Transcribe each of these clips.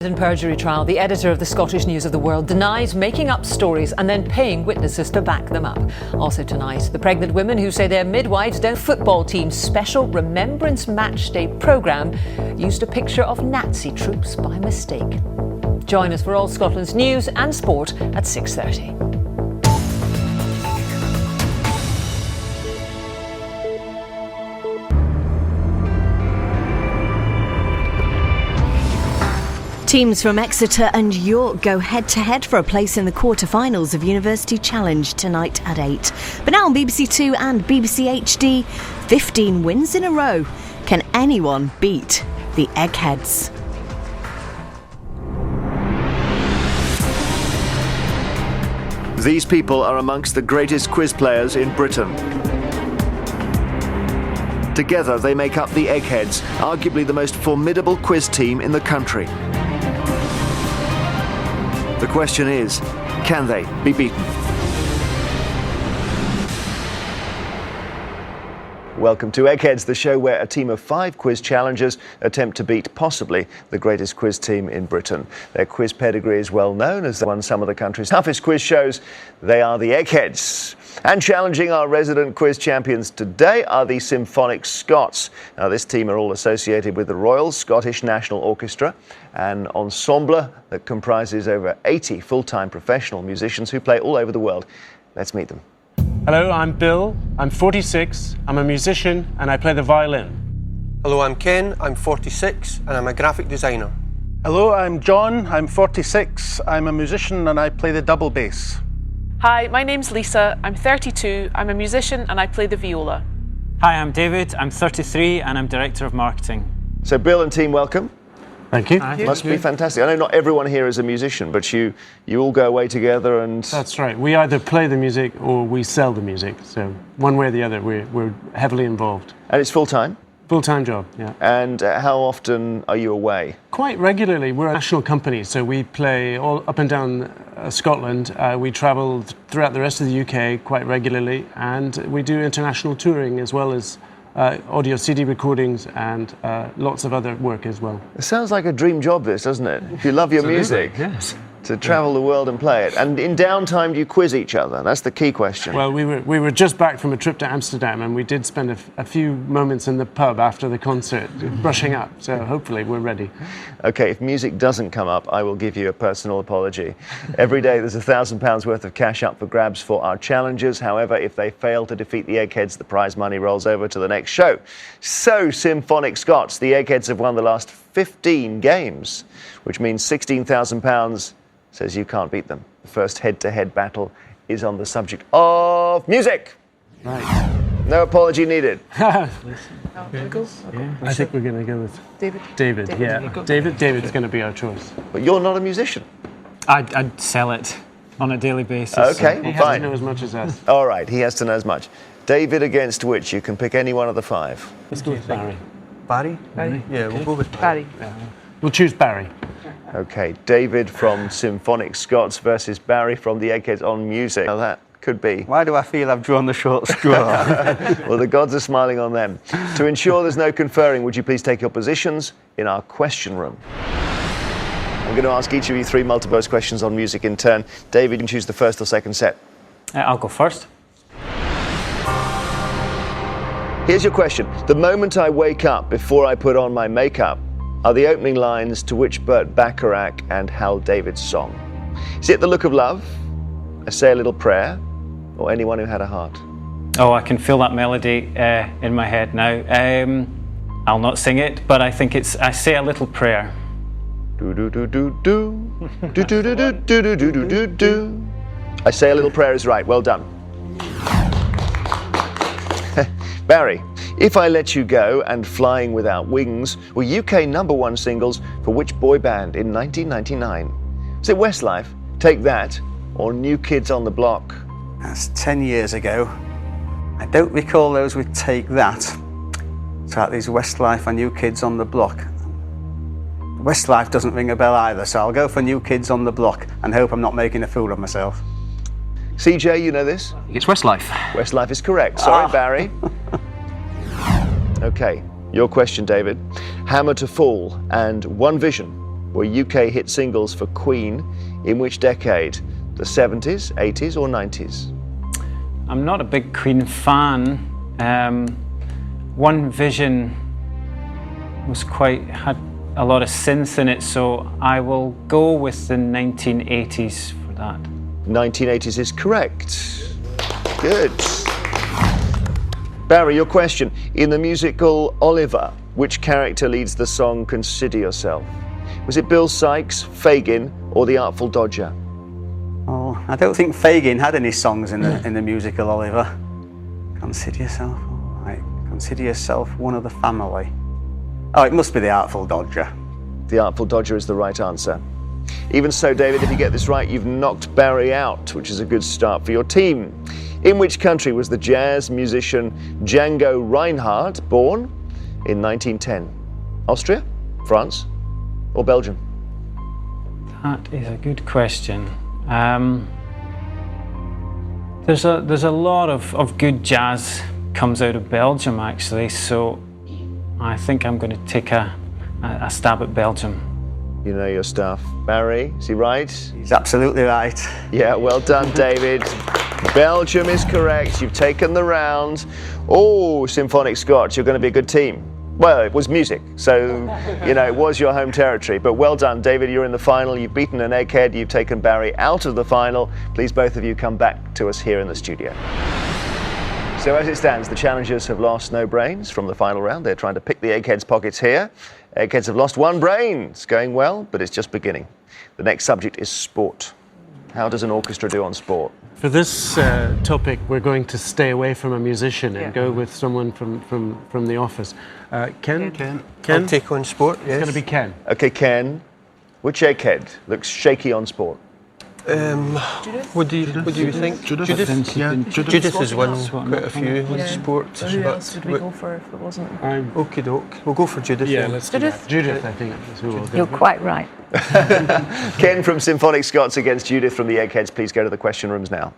In perjury trial, the editor of the Scottish News of the World denies making up stories and then paying witnesses to back them up. Also tonight, the pregnant women who say their midwives don't. Football team's special Remembrance Match Day programme used a picture of Nazi troops by mistake. Join us for all Scotland's news and sport at 6:30. Teams from Exeter and York go head-to-head for a place in the quarter-finals of University Challenge tonight at 8. But now on BBC Two and BBC HD, 15 wins in a row. Can anyone beat the Eggheads? These people are amongst the greatest quiz players in Britain. Together they make up the Eggheads, arguably the most formidable quiz team in the country. The question is, can they be beaten? Welcome to Eggheads, the show where a team of 5 quiz challengers attempt to beat possibly the greatest quiz team in Britain. Their quiz pedigree is well known as they won some of the country's toughest quiz shows. They are the Eggheads. And challenging our resident quiz champions today are the Symphonic Scots. Now, this team are all associated with the Royal Scottish National Orchestra, an ensemble that comprises over 80 full-time professional musicians who play all over the world. Let's meet them. Hello, I'm Bill. I'm 46. I'm a musician and I play the violin. Hello, I'm Ken. I'm 46 and I'm a graphic designer. Hello, I'm John. I'm 46. I'm a musician and I play the double bass. Hi, my name's Lisa. I'm 32. I'm a musician and I play the viola. Hi, I'm David. I'm 33 and I'm Director of Marketing. So Bill and team, welcome. Thank you. Must be fantastic. I know not everyone here is a musician, but you all go away together and... That's right. We either play the music or we sell the music. So one way or the other, we're heavily involved. And it's full-time? Full-time job, yeah. And how often are you away? Quite regularly. We're a national company, so we play all up and down Scotland. We travel throughout the rest of the UK quite regularly, and we do international touring as well as audio CD recordings and lots of other work as well. It sounds like a dream job, this, doesn't it? If you love your music, yes. To travel the world and play it. And in downtime, do you quiz each other? That's the key question. Well, we were just back from a trip to Amsterdam, and we did spend a few moments in the pub after the concert, brushing up. So hopefully we're ready. Okay, if music doesn't come up, I will give you a personal apology. Every day there's £1,000 worth of cash up for grabs for our challengers. However, if they fail to defeat the Eggheads, the prize money rolls over to the next show. So, Symphonic Scots, the Eggheads have won the last 15 games, which means £16,000 says you can't beat them. The first head-to-head battle is on the subject of music. Right. No apology needed. I think we're going to go with David. David, yeah. David's going to be our choice. But you're not a musician. I'd sell it on a daily basis. Okay, He well, has to fine. know as much as us. All right, he has to know as much. David against which? You can pick any one of the 5. Let's go with Barry. Barry? Yeah, we'll go with Barry. We'll choose Barry. Okay, David from Symphonic Scots versus Barry from the Eggheads on music. Now that could be... Why do I feel I've drawn the short straw? Well, the gods are smiling on them. To ensure there's no conferring, would you please take your positions in our question room? I'm going to ask each of you 3 multiple-choice questions on music in turn. David, you can choose the first or second set. I'll go first. Here's your question. The moment I wake up before I put on my makeup are the opening lines to which Burt Bacharach and Hal David's song? Is it The Look of Love, I Say a Little Prayer, or Anyone Who Had a Heart? Oh, I can feel that melody in my head now. I'll not sing it, but I think it's I Say a Little Prayer. Do do do do do do do do do do do do do do. I Say a Little Prayer is right. Well done. Barry, If I Let You Go and Flying Without Wings were UK #1 singles for which boy band in 1999? Is it Westlife, Take That, or New Kids on the Block? That's 10 years ago. I don't recall those with Take That. So that leaves Westlife and New Kids on the Block. Westlife doesn't ring a bell either, so I'll go for New Kids on the Block and hope I'm not making a fool of myself. CJ, you know this? It's Westlife. Westlife is correct. Sorry, Barry. Okay, your question, David. Hammer to Fall and One Vision were UK hit singles for Queen in which decade? The 70s, 80s or 90s? I'm not a big Queen fan. One Vision had a lot of synth in it, so I will go with the 1980s for that. 1980s is correct. Good. Barry, your question. In the musical Oliver, which character leads the song Consider Yourself? Was it Bill Sikes, Fagin, or the Artful Dodger? Oh, I don't think Fagin had any songs in the musical Oliver. Consider yourself, all right. Consider yourself one of the family. Oh, it must be the Artful Dodger. The Artful Dodger is the right answer. Even so, David, if you get this right, you've knocked Barry out, which is a good start for your team. In which country was the jazz musician Django Reinhardt born in 1910? Austria, France, or Belgium? That is a good question. There's a lot of good jazz comes out of Belgium, actually, so I think I'm going to take a stab at Belgium. You know your stuff. Barry, is he right? He's absolutely right. Yeah, well done, David. Belgium is correct. You've taken the round. Oh, Symphonic Scots, you're going to be a good team. Well, it was music, so, it was your home territory. But well done, David. You're in the final. You've beaten an egghead. You've taken Barry out of the final. Please, both of you, come back to us here in the studio. So as it stands, the challengers have lost no brains from the final round. They're trying to pick the eggheads' pockets here. Eggheads have lost one brain. It's going well, but it's just beginning. The next subject is sport. How does an orchestra do on sport? For this topic, we're going to stay away from a musician and go with someone from the office. Ken? I'll take on sport, yes. It's going to be Ken. Okay, Ken. Which egghead looks shaky on sport? What do you think? Judith? Yeah, Judith has won quite a few in sport. So who else would we go for if it wasn't? Okie doke. We'll go for Judith. Yeah, then. let's do that. Judith, I think, is who we'll go. You're quite right. Ken from Symphonic Scots against Judith from the Eggheads. Please go to the question rooms now.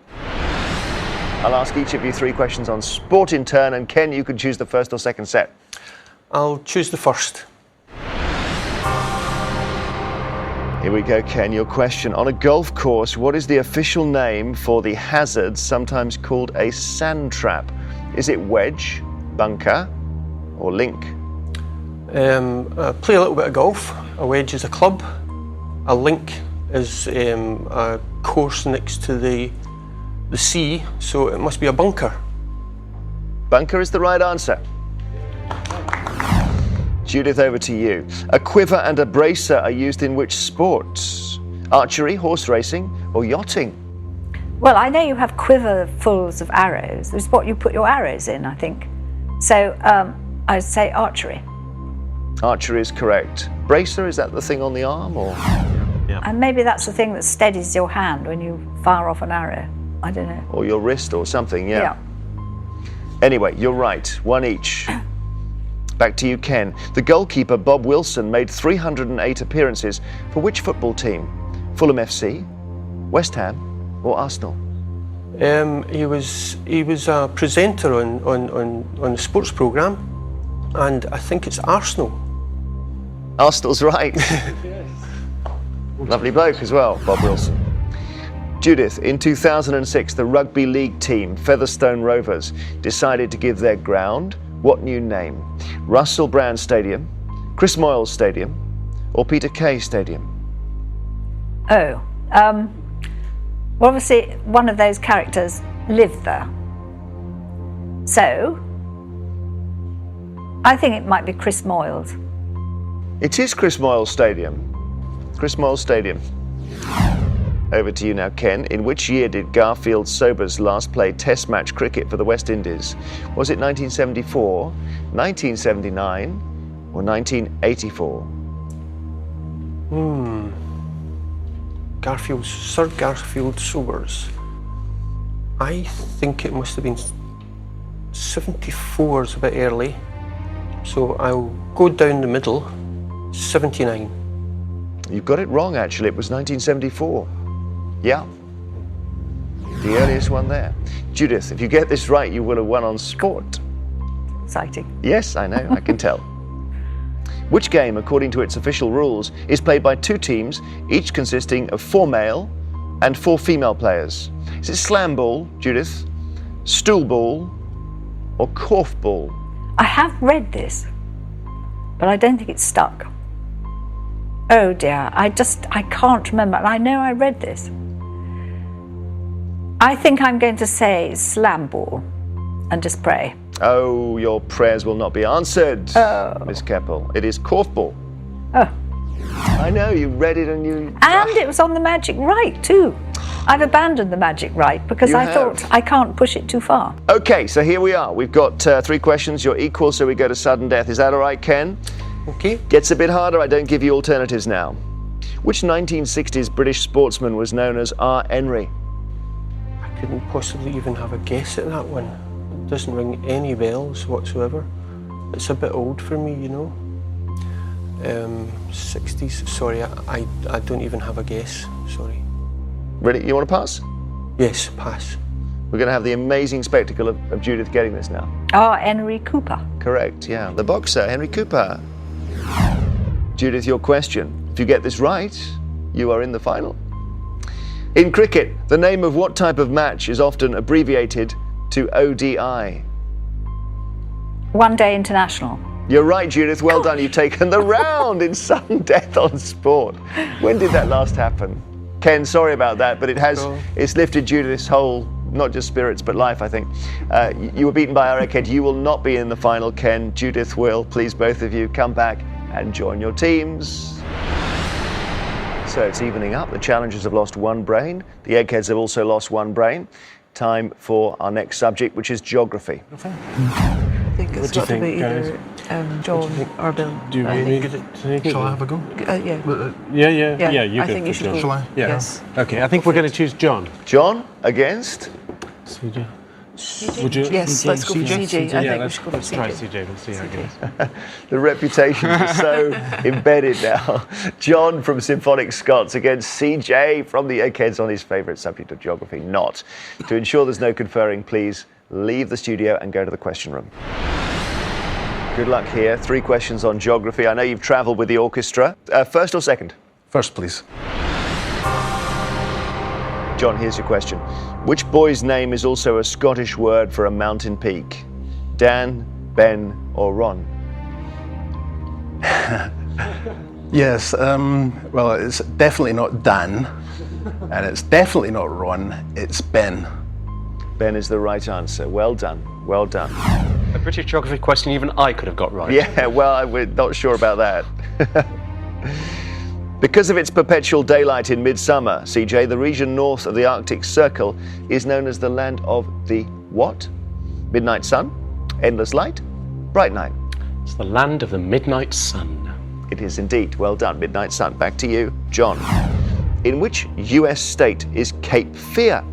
I'll ask each of you 3 questions on sport in turn, and Ken, you can choose the first or second set. I'll choose the first. Here we go, Ken. Your question. On a golf course, what is the official name for the hazard, sometimes called a sand trap? Is it wedge, bunker, or link? I play a little bit of golf. A wedge is a club. A link is a course next to the sea, so it must be a bunker. Bunker is the right answer. Judith, over to you. A quiver and a bracer are used in which sports? Archery, horse racing, or yachting? Well, I know you have quiverfuls of arrows. It's what you put your arrows in, I think. So I'd say archery. Archery is correct. Bracer, is that the thing on the arm, or? Yeah. And maybe that's the thing that steadies your hand when you fire off an arrow. I don't know. Or your wrist or something, yeah. Anyway, you're right. 1 each. Back to you, Ken. The goalkeeper, Bob Wilson, made 308 appearances for which football team? Fulham FC, West Ham, or Arsenal? He was a presenter on the sports programme, and I think it's Arsenal. Arsenal's right. Lovely bloke as well, Bob Wilson. Judith, in 2006, the rugby league team, Featherstone Rovers, decided to give their ground what new name? Russell Brand Stadium, Chris Moyles Stadium, or Peter Kay Stadium? Oh, well, obviously one of those characters lived there. So, I think it might be Chris Moyles. It is Chris Moyles Stadium. Chris Moyles Stadium. Over to you now, Ken. In which year did Garfield Sobers last play Test match cricket for the West Indies? Was it 1974, 1979, or 1984? Sir Garfield Sobers. I think it must have been 74 is a bit early, so I'll go down the middle, 79. You've got it wrong, actually. It was 1974. Yeah, the earliest one there. Judith, if you get this right, you will have won on sport. Exciting. Yes, I know, I can tell. Which game, according to its official rules, is played by 2 teams, each consisting of 4 male and 4 female players? Is it slam ball, Judith, stool ball, or korf ball? I have read this, but I don't think it's stuck. Oh dear, I can't remember. I know I read this. I think I'm going to say slam ball and just pray. Oh, your prayers will not be answered, Miss Keppel. It is korf ball. Oh. I know, you read it and you... And it was on the magic right too. I've abandoned the magic right because I thought I can't push it too far. Okay, so here we are. We've got 3 questions. You're equal, so we go to sudden death. Is that all right, Ken? Okay. Gets a bit harder. I don't give you alternatives now. Which 1960s British sportsman was known as R. Henry? I couldn't possibly even have a guess at that one. It doesn't ring any bells whatsoever. It's a bit old for me, you know. 60s, sorry, I don't even have a guess, sorry. Ready? You want to pass? Yes, pass. We're going to have the amazing spectacle of Judith getting this now. Oh, Henry Cooper. Correct, yeah. The boxer, Henry Cooper. Judith, your question. If you get this right, you are in the final. In cricket, the name of what type of match is often abbreviated to ODI? One Day International. You're right, Judith. Well done. You've taken the round in sudden death on sport. When did that last happen? Ken, sorry about that, but it's lifted Judith's whole, not just spirits, but life, I think. You were beaten by our Egghead. You will not be in the final, Ken. Judith will. Please, both of you, come back and join your teams. So it's evening up. The challengers have lost 1 brain. The Eggheads have also lost 1 brain. Time for our next subject, which is geography. I think it's got to be either John or Bill. Do you really? Shall I have a go? Yeah, you I think you should go. Shall I? Yeah. Yes. Okay, I think we're going to choose John. John against? CJ. Would you? Yes, let's go for CJ. I think we should go for let's try CJ. CJ. Let's see how it goes. The reputations are so embedded now. John from Symphonic Scots against CJ from the Eggheads on his favourite subject of geography, not. To ensure there's no conferring, please leave the studio and go to the question room. Good luck here. 3 questions on geography. I know you've travelled with the orchestra. First or second? First, please. John, here's your question. Which boy's name is also a Scottish word for a mountain peak? Dan, Ben, or Ron? Yes, well, it's definitely not Dan, and it's definitely not Ron, it's Ben. Ben is the right answer. Well done. Well done. A British geography question even I could have got right. Yeah, well, we're not sure about that. Because of its perpetual daylight in midsummer, CJ, the region north of the Arctic Circle is known as the land of the what? Midnight sun? Endless light? Bright night? It's the land of the midnight sun. It is indeed. Well done. Midnight sun. Back to you, John. In which US state is Cape Fear?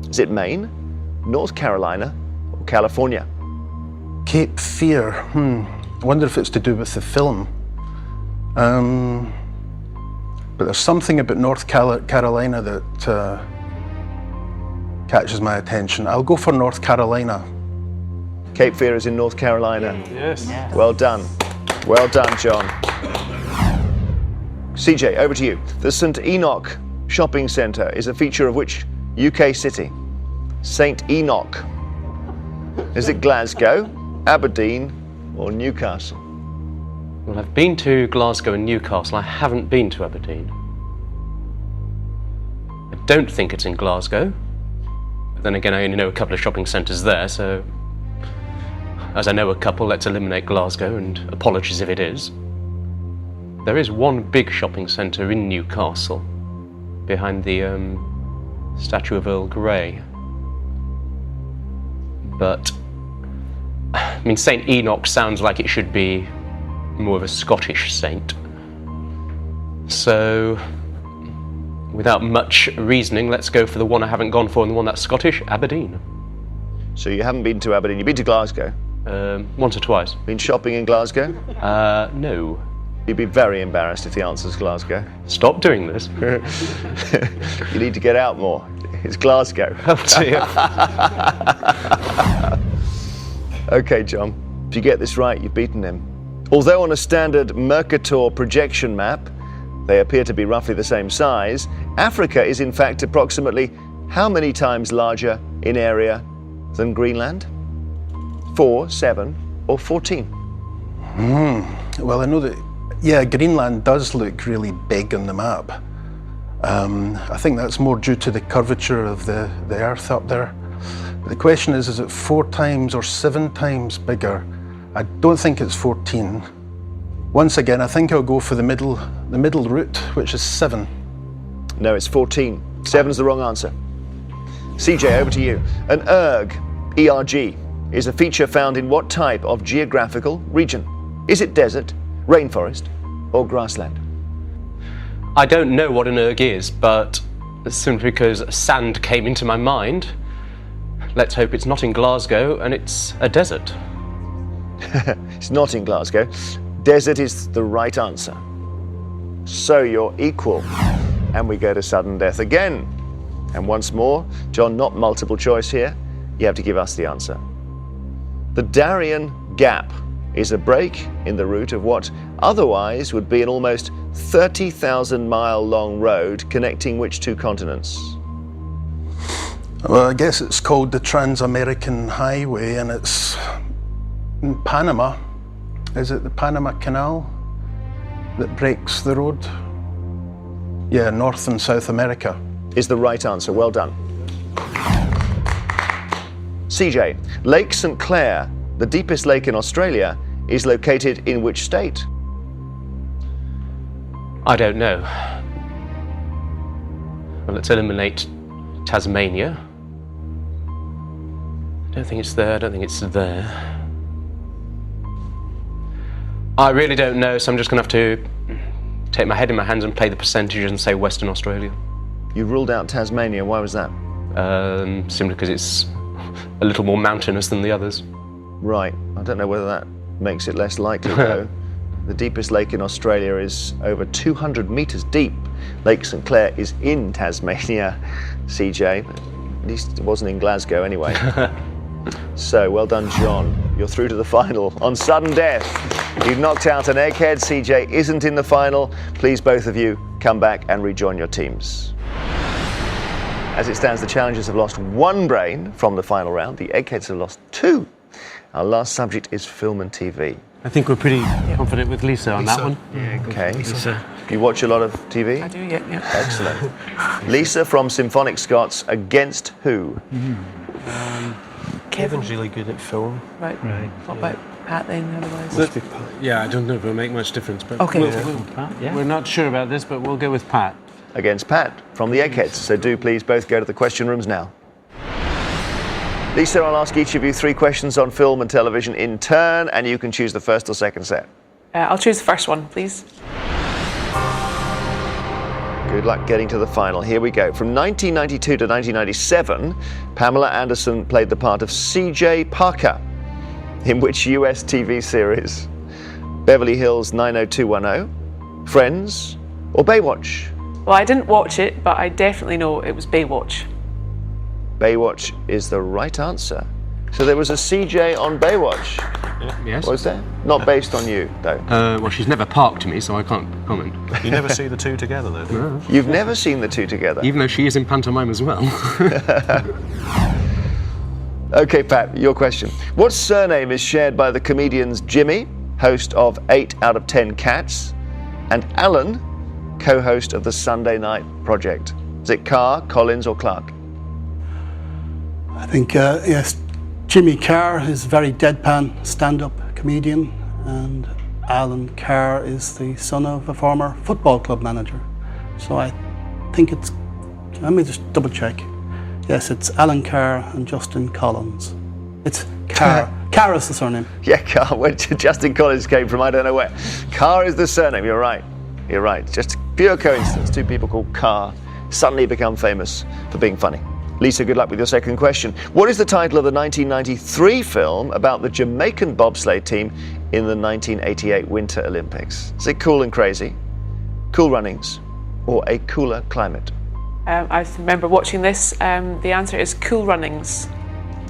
Is it Maine, North Carolina, or California? Cape Fear. I wonder if it's to do with the film. But there's something about North Carolina that catches my attention. I'll go for North Carolina. Cape Fear is in North Carolina. Yes. Well done. Well done, John. CJ, over to you. The St Enoch shopping centre is a feature of which UK city? St Enoch. Is it Glasgow, Aberdeen, or Newcastle? Well, I've been to Glasgow and Newcastle. I haven't been to Aberdeen. I don't think it's in Glasgow. But then again, I only know a couple of shopping centres there, so as I know a couple, let's eliminate Glasgow, and apologies if it is. There is one big shopping centre in Newcastle, behind the statue of Earl Grey. But, I mean, St Enoch sounds like it should be more of a Scottish saint. So, without much reasoning, let's go for the one I haven't gone for and the one that's Scottish, Aberdeen. So you haven't been to Aberdeen, you've been to Glasgow? Once or twice. Been shopping in Glasgow? No. You'd be very embarrassed if the answer's Glasgow. Stop doing this. You need to get out more. It's Glasgow. Oh dear. Okay, John. If you get this right, you've beaten him. Although on a standard Mercator projection map, they appear to be roughly the same size, Africa is in fact approximately how many times larger in area than Greenland? 4, 7, or 14? Well, I know that, yeah, Greenland does look really big on the map. I think that's more due to the curvature of the Earth up there. The question is it 4 times or 7 times bigger? I don't think it's 14. Once again, I think I'll go for the middle route, which is 7. No, it's 14. 7's the wrong answer. CJ, over to you. An erg, ERG, is a feature found in what type of geographical region? Is it desert, rainforest, or grassland? I don't know what an erg is, but simply because sand came into my mind, let's hope it's not in Glasgow and it's a desert. It's not in Glasgow. Desert is the right answer. So you're equal. And we go to sudden death again. And once more, John, not multiple choice here. You have to give us the answer. The Darien Gap is a break in the route of what otherwise would be an almost 30,000 mile long road connecting which 2 continents? Well, I guess it's called the Trans-American Highway, and it's in Panama. Is it the Panama Canal that breaks the road? Yeah, North and South America. Is the right answer. Well done. CJ, Lake St Clair, the deepest lake in Australia, is located in which state? I don't know. Well, let's eliminate Tasmania. I don't think it's there, I don't think it's there. I really don't know, so I'm just going to have to take my head in my hands and play the percentages and say Western Australia. You ruled out Tasmania, why was that? Simply because it's a little more mountainous than the others. Right, I don't know whether that makes it less likely though. The deepest lake in Australia is over 200 metres deep. Lake St Clair is in Tasmania, CJ. At least it wasn't in Glasgow anyway. So, well done, John. You're through to the final. On sudden death, you've knocked out an egghead. CJ isn't in the final. Please, both of you, come back and rejoin your teams. As it stands, the challengers have lost 1 brain from the final round. The eggheads have lost 2. Our last subject is film and TV. I think we're pretty confident with Lisa on that one. Yeah, okay. Lisa. You watch a lot of TV? I do, yeah. Excellent. Lisa from Symphonic Scots against who? Kevin's really good at film. Right. What about Pat then, otherwise? Yeah, I don't know if it'll make much difference, but okay. We're not sure about this, but we'll go with Pat. Against Pat from the Eggheads. So do please both go to the question rooms now. Lisa, I'll ask each of you 3 questions on film and television in turn, and you can choose the first or second set. I'll choose the first one, please. Good luck getting to the final. Here we go. From 1992 to 1997, Pamela Anderson played the part of C.J. Parker. In which US TV series? Beverly Hills 90210, Friends, or Baywatch? Well, I didn't watch it, but I definitely know it was Baywatch. Baywatch is the right answer. So there was a CJ on Baywatch. Yes. Was there? Not based on you, though. Well, she's never parked me, so I can't comment. You never see the 2 together, though, do you? No. You've never seen the 2 together? Even though she is in pantomime as well. Okay, Pat, your question. What surname is shared by the comedians Jimmy, host of 8 out of 10 Cats, and Alan, co-host of the Sunday Night Project? Is it Carr, Collins, or Clark? I think, yes, Jimmy Carr is a very deadpan stand-up comedian, and Alan Carr is the son of a former football club manager. So I think it's, let me just double check. Yes, it's Alan Carr and Justin Collins. It's Carr. Carr is the surname. Yeah, Carr. Where Justin Collins came from, I don't know where. Carr is the surname, you're right. You're right. Just pure coincidence. 2 people called Carr suddenly become famous for being funny. Lisa, good luck with your second question. What is the title of the 1993 film about the Jamaican bobsleigh team in the 1988 Winter Olympics? Is it Cool and Crazy, Cool Runnings, or A Cooler Climate? I remember watching this. The answer is Cool Runnings.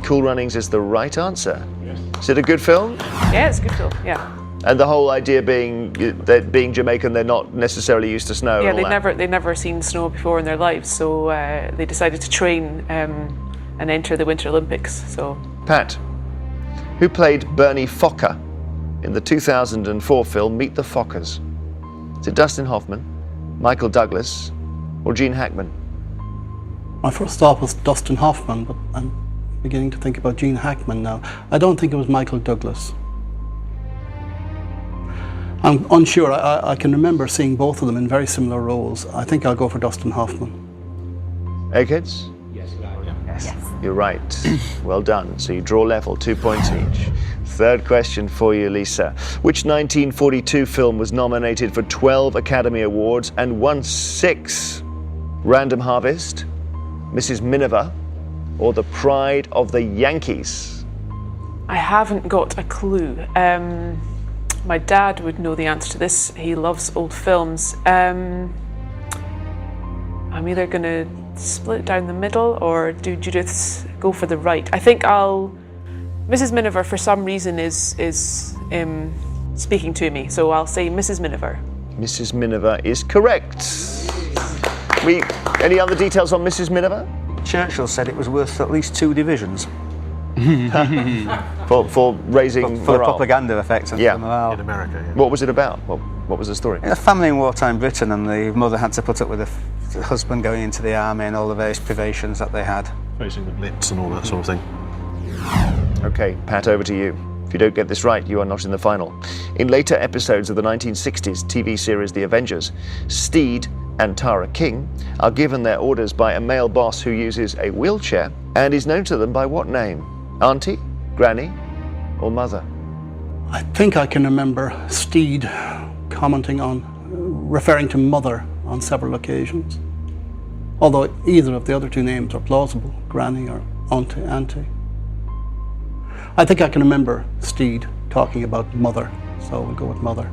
Cool Runnings is the right answer. Yes. Is it a good film? Yeah, it's a good film, yeah. And the whole idea being that being Jamaican, they're not necessarily used to snow. Yeah, and all that. they'd never seen snow before in their lives, so they decided to train and enter the Winter Olympics. So, Pat, who played Bernie Fokker in the 2004 film Meet the Fockers? Is it Dustin Hoffman, Michael Douglas, or Gene Hackman? My first thought was Dustin Hoffman, but I'm beginning to think about Gene Hackman now. I don't think it was Michael Douglas. I'm unsure. I can remember seeing both of them in very similar roles. I think I'll go for Dustin Hoffman. Eggheads? Yes. You're right. Well done. So you draw level, 2 points each. Third question for you, Lisa. Which 1942 film was nominated for 12 Academy Awards and won 6? Random Harvest, Mrs. Miniver, or The Pride of the Yankees? I haven't got a clue. My dad would know the answer to this. He loves old films. I'm either going to split it down the middle or do Judith's go for the right. I think Mrs. Miniver, for some reason, is speaking to me, so I'll say Mrs. Miniver. Mrs. Miniver is correct. Any other details on Mrs. Miniver? Churchill said it was worth at least 2 divisions. for raising for the morale. propaganda effect and Yeah. the morale. In America, yeah. What was it about? What was the story? A family in wartime Britain, and the mother had to put up with the husband going into the army and all the various privations that they had. Facing the Blitz and all that sort of thing. Okay, Pat, over to you. If you don't get this right, you are not in the final. In later episodes of the 1960s TV series The Avengers, Steed and Tara King are given their orders by a male boss who uses a wheelchair and is known to them by what name? Auntie, Granny, or Mother? I think I can remember Steed commenting on, referring to Mother on several occasions. Although either of the other 2 names are plausible, Granny or Auntie. I think I can remember Steed talking about Mother, so we'll go with Mother.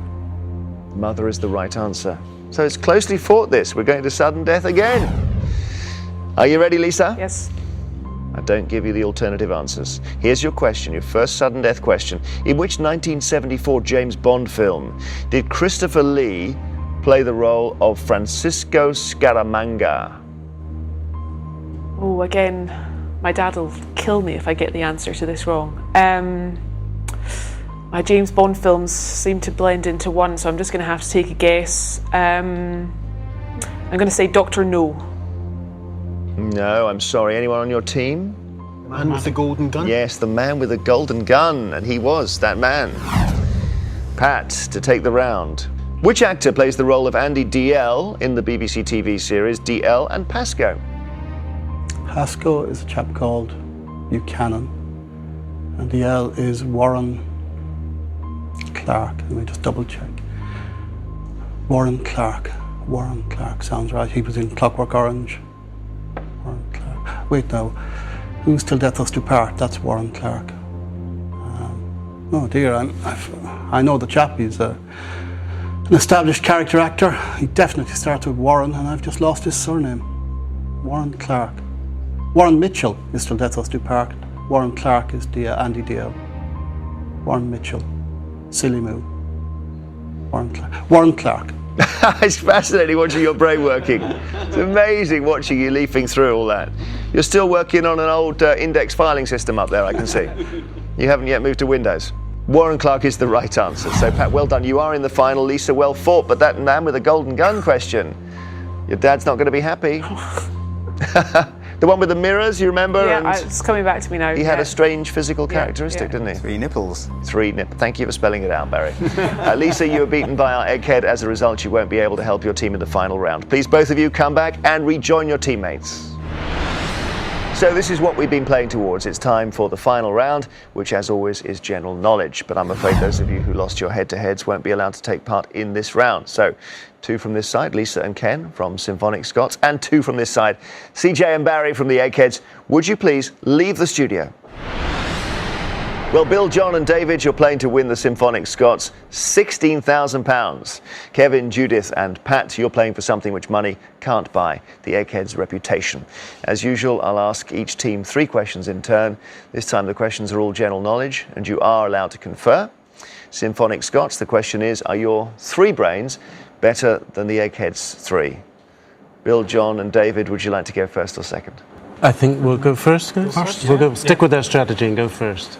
Mother is the right answer. So it's closely fought this. We're going to sudden death again. Are you ready, Lisa? Yes. I don't give you the alternative answers. Here's your question, your first sudden death question. In which 1974 James Bond film did Christopher Lee play the role of Francisco Scaramanga? Oh, again, my dad will kill me if I get the answer to this wrong. My James Bond films seem to blend into one, so I'm just going to have to take a guess. I'm going to say Dr. No. No, I'm sorry. Anyone on your team? The man with the golden gun? Yes, the man with the golden gun, and he was that man. Pat, to take the round. Which actor plays the role of Andy DL in the BBC TV series DL and Pasco? Pasco is a chap called Buchanan, and DL is Warren Clark. Let me just double check. Warren Clark sounds right. He was in Clockwork Orange. Warren Clark. Wait, no. Who's Till Death Us Do Part? That's Warren Clark. Oh dear, I know the chap. He's an established character actor. He definitely starts with Warren, and I've just lost his surname. Warren Clark. Warren Mitchell is Till Death Us Do Part. Warren Clark is Andy DL. Warren Mitchell. Silly Moo. Warren Clark. It's fascinating watching your brain working. It's amazing watching you leafing through all that. You're still working on an old index filing system up there, I can see. You haven't yet moved to Windows. Warren Clark is the right answer. So, Pat, well done. You are in the final. Lisa, well fought. But that man with a golden gun question, your dad's not going to be happy. The one with the mirrors, you remember? Yeah, and it's coming back to me now. he had a strange physical characteristic, didn't he? 3 nipples. 3 nipples. Thank you for spelling it out, Barry. Lisa, you were beaten by our Egghead. As a result, you won't be able to help your team in the final round. Please, both of you, come back and rejoin your teammates. So this is what we've been playing towards. It's time for the final round, which as always is general knowledge. But I'm afraid those of you who lost your head-to-heads won't be allowed to take part in this round. So 2 from this side, Lisa and Ken from Symphonic Scots, and 2 from this side, CJ and Barry from the Eggheads. Would you please leave the studio? Well, Bill, John and David, you're playing to win the Symphonic Scots £16,000. Kevin, Judith and Pat, you're playing for something which money can't buy, the Eggheads' reputation. As usual, I'll ask each team 3 questions in turn. This time the questions are all general knowledge and you are allowed to confer. Symphonic Scots, the question is, are your 3 brains better than the Eggheads 3? Bill, John and David, would you like to go first or second? I think we'll go first, guys. We'll stick with our strategy and go first.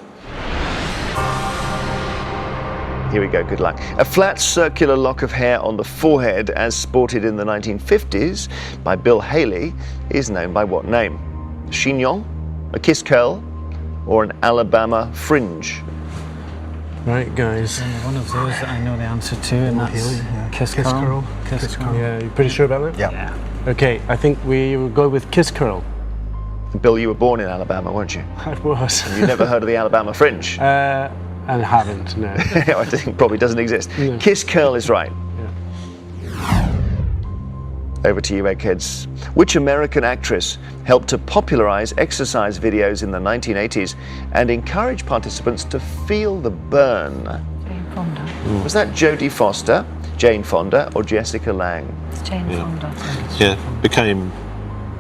Here we go, good luck. A flat circular lock of hair on the forehead, as sported in the 1950s by Bill Haley, is known by what name? A chignon, a kiss curl, or an Alabama fringe? Right, guys. One of those that I know the answer to, and that's Kiss Curl. Kiss Curl. Yeah, you pretty sure about that? Yeah. Okay, I think we will go with Kiss Curl. Bill, you were born in Alabama, weren't you? I was. And you never heard of the Alabama fringe? And haven't, no. I think probably doesn't exist. No. Kiss curl is right. Yeah. Over to you, Eggheads. Which American actress helped to popularize exercise videos in the 1980s and encourage participants to feel the burn? Jane Fonda. Was that Jodie Foster, Jane Fonda, or Jessica Lange? It's Jane Fonda. Yeah, became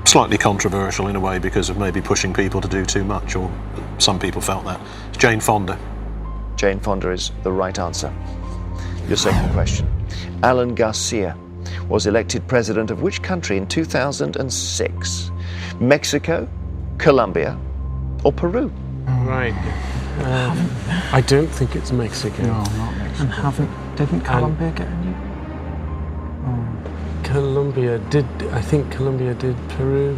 slightly controversial in a way because of maybe pushing people to do too much, or some people felt that. It's Jane Fonda. Jane Fonda is the right answer. Your second question. Alan Garcia was elected president of which country in 2006? Mexico, Colombia, or Peru? Right. I don't think it's Mexico. No, not Mexico. And didn't Colombia get a new? Colombia did. I think Colombia did. Peru.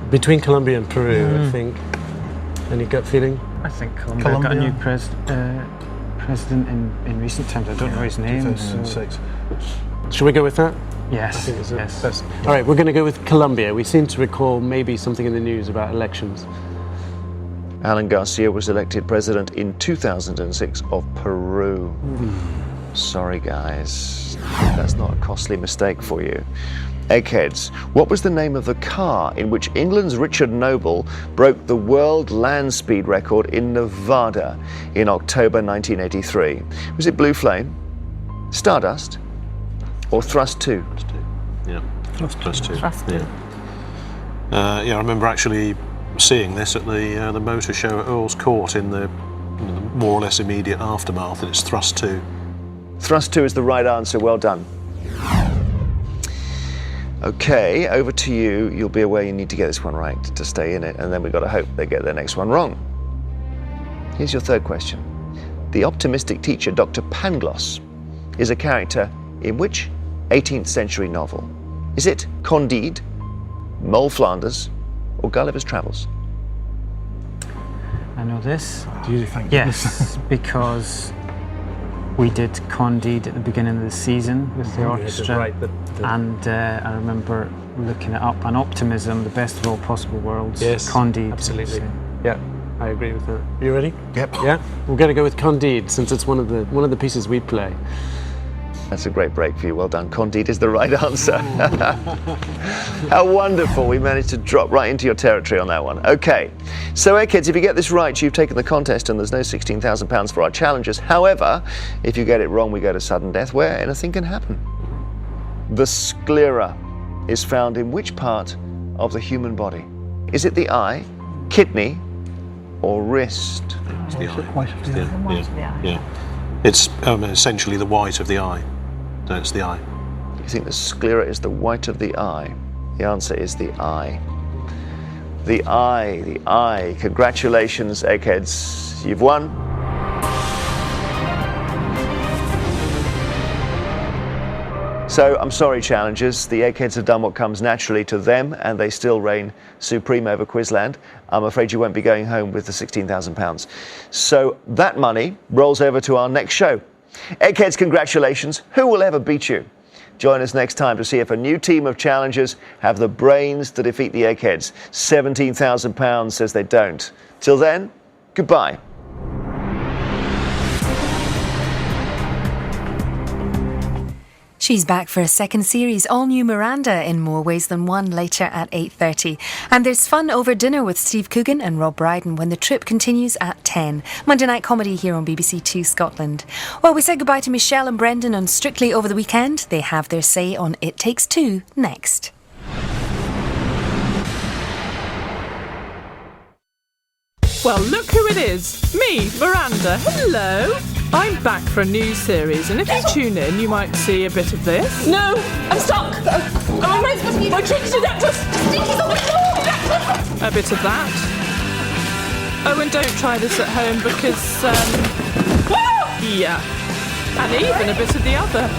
Between Colombia and Peru, I think. Any gut feeling? I think Colombia got a new president in recent times. I don't know his name. 2006. Should we go with that? Yes. I think it's yes. Best. All right, we're going to go with Colombia. We seem to recall maybe something in the news about elections. Alan Garcia was elected president in 2006 of Peru. Sorry, guys. That's not a costly mistake for you. Eggheads, what was the name of the car in which England's Richard Noble broke the world land speed record in Nevada in October 1983? Was it Blue Flame, Stardust, or Thrust 2? Yeah, Thrust 2. Thrust 2. Yeah, I remember actually seeing this at the motor show at Earl's Court in the more or less immediate aftermath, and it's Thrust 2. Thrust 2 is the right answer. Well done. Okay, over to you. You'll be aware you need to get this one right to stay in it, and then we've got to hope they get their next one wrong. Here's your third question. The optimistic teacher, Dr. Pangloss, is a character in which 18th century novel? Is it Candide, Moll Flanders, or Gulliver's Travels? I know this. Do you think? Yes, because we did Candide at the beginning of the season with the orchestra, and I remember looking it up. And optimism, the best of all possible worlds. Yes, Candide. absolutely. Yeah, I agree with that. You ready? Yep. Yeah, we're going to go with Candide since it's one of the pieces we play. That's a great break for you. Well done. Candide is the right answer. How wonderful. We managed to drop right into your territory on that one. Okay. So, Eggheads, if you get this right, you've taken the contest and there's no £16,000 for our challengers. However, if you get it wrong, we go to sudden death, where anything can happen. The sclera is found in which part of the human body? Is it the eye, kidney, or wrist? It's the eye. White of the eye. Yeah. It's essentially the white of the eye. No, it's the eye. You think the sclera is the white of the eye? The answer is the eye. The eye, the eye. Congratulations, Eggheads. You've won. So, I'm sorry, challengers. The Eggheads have done what comes naturally to them, and they still reign supreme over Quizland. I'm afraid you won't be going home with the £16,000. So, that money rolls over to our next show. Eggheads, congratulations. Who will ever beat you? Join us next time to see if a new team of challengers have the brains to defeat the Eggheads. £17,000 says they don't. Till then, goodbye. She's back for a second series, all new Miranda in more ways than one, later at 8:30. And there's fun over dinner with Steve Coogan and Rob Brydon when the trip continues at 10. Monday night comedy here on BBC Two Scotland. Well, we said goodbye to Michelle and Brendan on Strictly over the weekend. They have their say on It Takes Two next. Well, look who it is. Me, Miranda. Hello. I'm back for a new series, and if you tune in, you might see a bit of this. No, I'm stuck. My tricks are that A bit of that. Oh, and don't try this at home because, yeah. And even a bit of the other.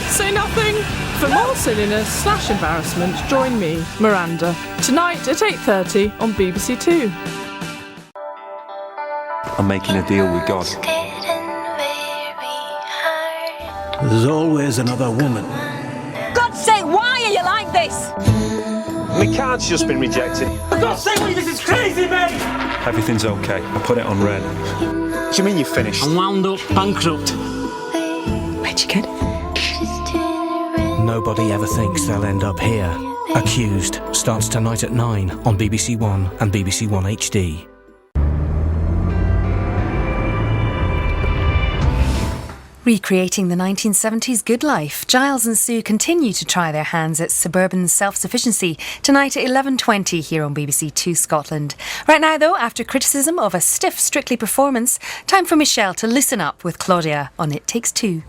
Say nothing. For more silliness / embarrassment, join me, Miranda, tonight at 8:30 on BBC Two. I'm making a deal with God. There's always another woman. God's sake, why are you like this? My card's just been rejected. For God's sake, this is crazy, mate! Everything's okay. I put it on red. What do you mean you're finished? I'm wound up, bankrupt. Where'd you get it? Nobody ever thinks they'll end up here. Accused starts tonight at 9 on BBC One and BBC One HD. Recreating the 1970s good life, Giles and Sue continue to try their hands at suburban self-sufficiency tonight at 11:20 here on BBC Two Scotland. Right now, though, after criticism of a stiff Strictly performance, time for Michelle to listen up with Claudia on It Takes Two.